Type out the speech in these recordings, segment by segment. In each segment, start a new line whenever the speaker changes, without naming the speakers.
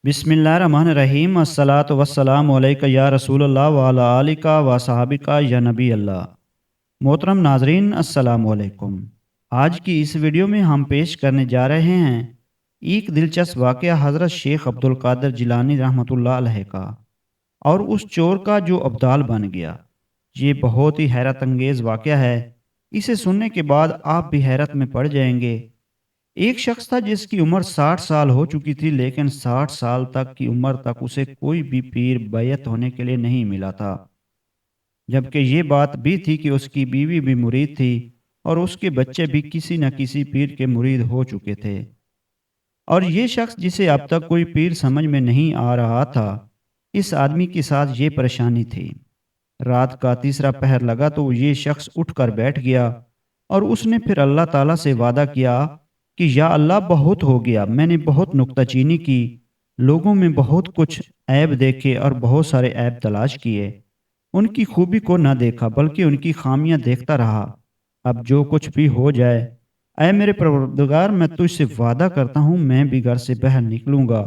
بسم اللہ الرحمن الرحیم الصلاۃ والسلام علیک یا رسول اللہ وعلی آلک و صحابک یا نبی اللہ۔ محترم ناظرین السلام علیکم۔ آج کی اس ویڈیو میں ہم پیش کرنے جا رہے ہیں ایک دلچسپ واقعہ حضرت شیخ عبد القادر جیلانی رحمۃ اللہ علیہ کا، اور اس چور کا جو ابدال بن گیا۔ یہ بہت ہی حیرت انگیز واقعہ ہے، اسے سننے کے بعد آپ بھی حیرت میں پڑ جائیں گے۔ ایک شخص تھا جس کی عمر 60 سال ہو چکی تھی، لیکن 60 سال تک کی عمر تک اسے کوئی بھی پیر بیعت ہونے کے لیے نہیں ملا تھا، جبکہ یہ بات بھی تھی کہ اس کی بیوی بھی مرید تھی اور اس کے بچے بھی کسی نہ کسی پیر کے مرید ہو چکے تھے، اور یہ شخص جسے اب تک کوئی پیر سمجھ میں نہیں آ رہا تھا، اس آدمی کے ساتھ یہ پریشانی تھی۔ رات کا تیسرا پہر لگا تو یہ شخص اٹھ کر بیٹھ گیا اور اس نے پھر اللہ تعالیٰ سے وعدہ کیا کہ یا اللہ، بہت ہو گیا، میں نے بہت نکتہ چینی کی، لوگوں میں بہت کچھ عیب دیکھے اور بہت سارے عیب تلاش کیے، ان کی خوبی کو نہ دیکھا بلکہ ان کی خامیاں دیکھتا رہا۔ اب جو کچھ بھی ہو جائے، اے میرے پروردگار، میں تجھ سے وعدہ کرتا ہوں میں بھی گھر سے باہر نکلوں گا،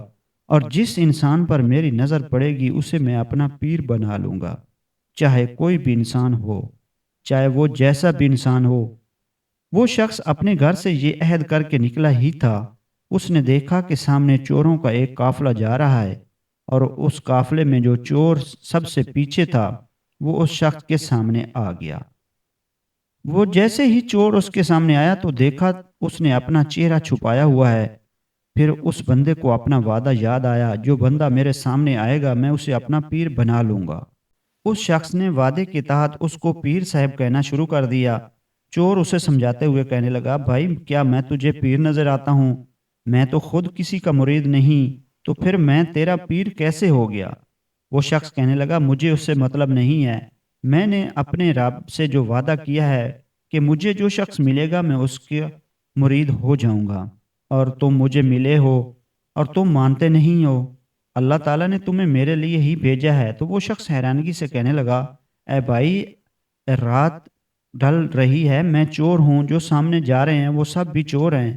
اور جس انسان پر میری نظر پڑے گی اسے میں اپنا پیر بنا لوں گا، چاہے کوئی بھی انسان ہو، چاہے وہ جیسا بھی انسان ہو۔ وہ شخص اپنے گھر سے یہ عہد کر کے نکلا ہی تھا، اس نے دیکھا کہ سامنے چوروں کا ایک قافلہ جا رہا ہے، اور اس قافلے میں جو چور سب سے پیچھے تھا وہ اس شخص کے سامنے آ گیا۔ وہ جیسے ہی چور اس کے سامنے آیا تو دیکھا اس نے اپنا چہرہ چھپایا ہوا ہے۔ پھر اس بندے کو اپنا وعدہ یاد آیا، جو بندہ میرے سامنے آئے گا میں اسے اپنا پیر بنا لوں گا۔ اس شخص نے وعدے کے تحت اس کو پیر صاحب کہنا شروع کر دیا۔ چور اسے سمجھاتے ہوئے کہنے لگا، بھائی کیا میں تجھے پیر نظر آتا ہوں؟ میں تو خود کسی کا مرید نہیں، تو پھر میں تیرا پیر کیسے ہو گیا؟ وہ شخص کہنے لگا، مجھے اس سے مطلب نہیں ہے، میں نے اپنے رب سے جو وعدہ کیا ہے کہ مجھے جو شخص ملے گا میں اس کے مرید ہو جاؤں گا، اور تم مجھے ملے ہو اور تم مانتے نہیں ہو، اللہ تعالیٰ نے تمہیں میرے لیے ہی بھیجا ہے۔ تو وہ شخص حیرانگی سے کہنے لگا، اے بھائی، رات ڈھل رہی ہے، میں چور ہوں، جو سامنے جا رہے ہیں وہ سب بھی چور ہیں،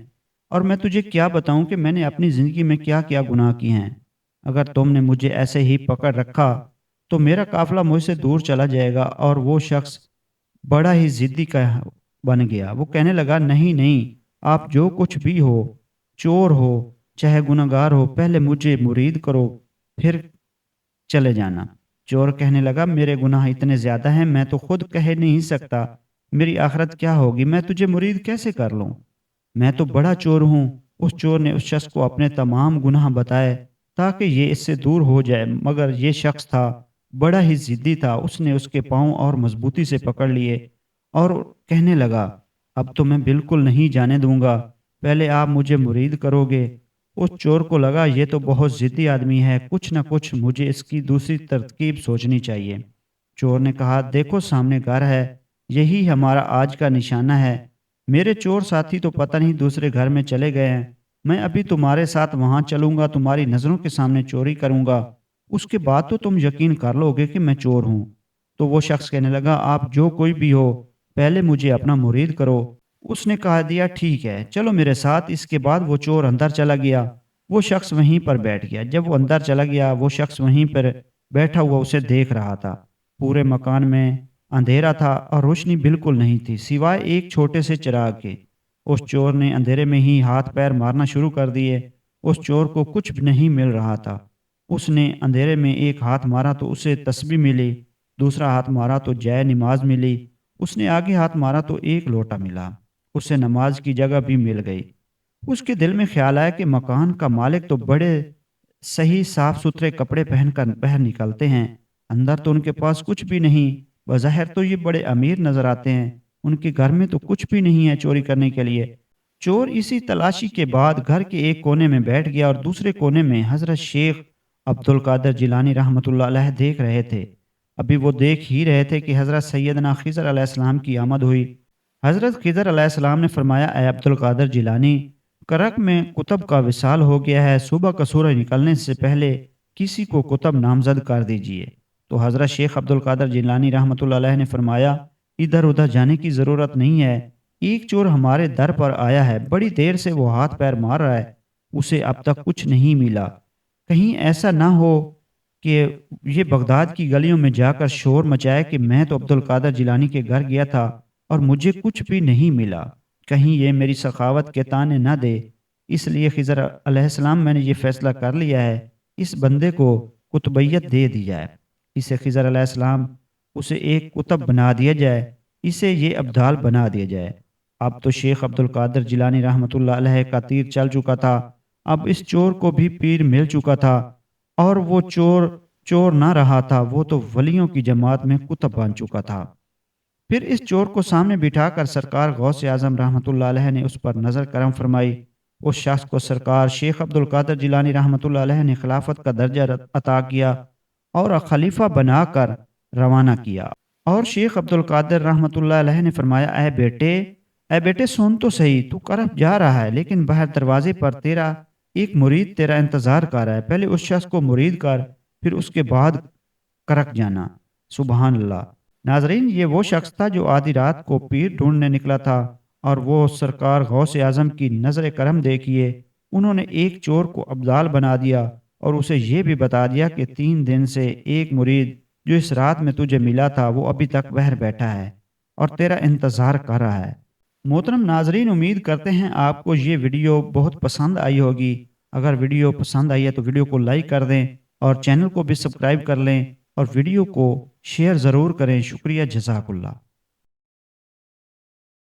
اور میں تجھے کیا بتاؤں کہ میں نے اپنی زندگی میں کیا کیا گناہ کیے ہیں۔ اگر تم نے مجھے ایسے ہی پکڑ رکھا تو میرا قافلہ مجھ سے دور چلا جائے گا۔ اور وہ شخص بڑا ہی ضدی کا بن گیا، وہ کہنے لگا، نہیں نہیں، آپ جو کچھ بھی ہو، چور ہو چاہے گنہگار ہو، پہلے مجھے مرید کرو پھر چلے جانا۔ چور کہنے لگا، میرے گناہ اتنے زیادہ ہیں، میں تو خود کہہ نہیں سکتا میری آخرت کیا ہوگی، میں تجھے مرید کیسے کر لوں، میں تو بڑا چور ہوں۔ اس چور نے اس شخص کو اپنے تمام گناہ بتائے تاکہ یہ اس سے دور ہو جائے، مگر یہ شخص تھا بڑا ہی ضدی تھا، اس نے اس کے پاؤں اور مضبوطی سے پکڑ لیے اور کہنے لگا، اب تو میں بالکل نہیں جانے دوں گا، پہلے آپ مجھے مرید کرو گے۔ اس چور کو لگا یہ تو بہت ضدی آدمی ہے، کچھ نہ کچھ مجھے اس کی دوسری ترکیب سوچنی چاہیے۔ چور نے کہا، دیکھو سامنے گھر ہے، یہی ہمارا آج کا نشانہ ہے، میرے چور ساتھی تو پتہ نہیں دوسرے گھر میں چلے گئے ہیں، میں ابھی تمہارے ساتھ وہاں چلوں گا، تمہاری نظروں کے سامنے چوری کروں گا، اس کے بعد تو تم یقین کر لو گے کہ میں چور ہوں۔ تو وہ شخص کہنے لگا، آپ جو کوئی بھی ہو، پہلے مجھے اپنا مرید کرو۔ اس نے کہا دیا، ٹھیک ہے چلو میرے ساتھ۔ اس کے بعد وہ چور اندر چلا گیا، وہ شخص وہیں پر بیٹھ گیا۔ جب وہ اندر چلا گیا، وہ شخص وہیں پر بیٹھا ہوا اسے دیکھ رہا تھا۔ پورے مکان میں اندھیرا تھا اور روشنی بالکل نہیں تھی سوائے ایک چھوٹے سے چراغ کے۔ اس چور نے اندھیرے میں ہی ہاتھ پیر مارنا شروع کر دیے۔ اس چور کو کچھ بھی نہیں مل رہا تھا۔ اس نے اندھیرے میں ایک ہاتھ مارا تو اسے تسبیح ملی، دوسرا ہاتھ مارا تو جے نماز ملی، اس نے آگے ہاتھ مارا تو ایک لوٹا ملا، اسے نماز کی جگہ بھی مل گئی۔ اس کے دل میں خیال آیا کہ مکان کا مالک تو بڑے صحیح صاف ستھرے کپڑے پہن کر باہر نکلتے ہیں، اندر تو ان کے پاس کچھ بھی نہیں، بظاہر تو یہ بڑے امیر نظر آتے ہیں، ان کے گھر میں تو کچھ بھی نہیں ہے چوری کرنے کے لیے۔ چور اسی تلاشی کے بعد گھر کے ایک کونے میں بیٹھ گیا اور دوسرے کونے میں حضرت شیخ عبد القادر جیلانی رحمۃ اللہ علیہ دیکھ رہے تھے۔ ابھی وہ دیکھ ہی رہے تھے کہ حضرت سیدنا خضر علیہ السلام کی آمد ہوئی۔ حضرت خضر علیہ السلام نے فرمایا، اے عبد القادر جیلانی، کرک میں کتب کا وصال ہو گیا ہے، صبح کا سورج نکلنے سے پہلے کسی کو کتب نامزد کر دیجیے۔ تو حضرت شیخ عبد القادر جیلانی رحمۃ اللہ علیہ نے فرمایا، ادھر ادھر جانے کی ضرورت نہیں ہے، ایک چور ہمارے در پر آیا ہے، بڑی دیر سے وہ ہاتھ پیر مار رہا ہے، اسے اب تک کچھ نہیں ملا، کہیں ایسا نہ ہو کہ یہ بغداد کی گلیوں میں جا کر شور مچائے کہ میں تو عبد القادر جیلانی کے گھر گیا تھا اور مجھے کچھ بھی نہیں ملا، کہیں یہ میری سخاوت کے تانے نہ دے۔ اس لیے خضر علیہ السلام میں نے یہ فیصلہ کر لیا ہے، اس بندے کو قطبیت دے دی جائے، اسے خضر علیہ السلام اسے ایک قطب بنا دیا جائے، اسے یہ ابدال بنا دیا جائے۔ اب تو شیخ عبد القادر جیلانی رحمۃ اللہ علیہ کا تیر چل چکا تھا، اب اس چور کو بھی پیر مل چکا تھا، اور وہ چور چور نہ رہا تھا، وہ تو ولیوں کی جماعت میں قطب بن چکا تھا۔ پھر اس چور کو سامنے بٹھا کر سرکار غوث اعظم رحمۃ اللہ علیہ نے اس پر نظر کرم فرمائی۔ اس شخص کو سرکار شیخ عبد القادر جیلانی رحمۃ اللہ علیہ نے خلافت کا درجہ عطا کیا اور خلیفہ بنا کر روانہ کیا۔ اور شیخ عبد القادر رحمۃ اللہ علیہ نے فرمایا، اے بیٹے سن تو صحیح، تو کرب جا رہا ہے لیکن باہر دروازے پر تیرا ایک مرید تیرا انتظار کر رہا ہے، پہلے اس شخص کو مرید کر، پھر اس کے بعد کرک جانا۔ سبحان اللہ۔ ناظرین، یہ وہ شخص تھا جو آدھی رات کو پیر ڈھونڈنے نکلا تھا، اور وہ سرکار غوث اعظم کی نظر کرم دیکھیے، انہوں نے ایک چور کو ابدال بنا دیا اور اسے یہ بھی بتا دیا کہ 3 دن سے ایک مرید جو اس رات میں تجھے ملا تھا وہ ابھی تک باہر بیٹھا ہے اور تیرا انتظار کر رہا ہے۔ محترم ناظرین، امید کرتے ہیں آپ کو یہ ویڈیو بہت پسند آئی ہوگی۔ اگر ویڈیو پسند آئی ہے تو ویڈیو کو لائک کر دیں اور چینل کو بھی سبسکرائب کر لیں اور ویڈیو کو شیئر ضرور کریں۔ شکریہ، جزاک اللہ۔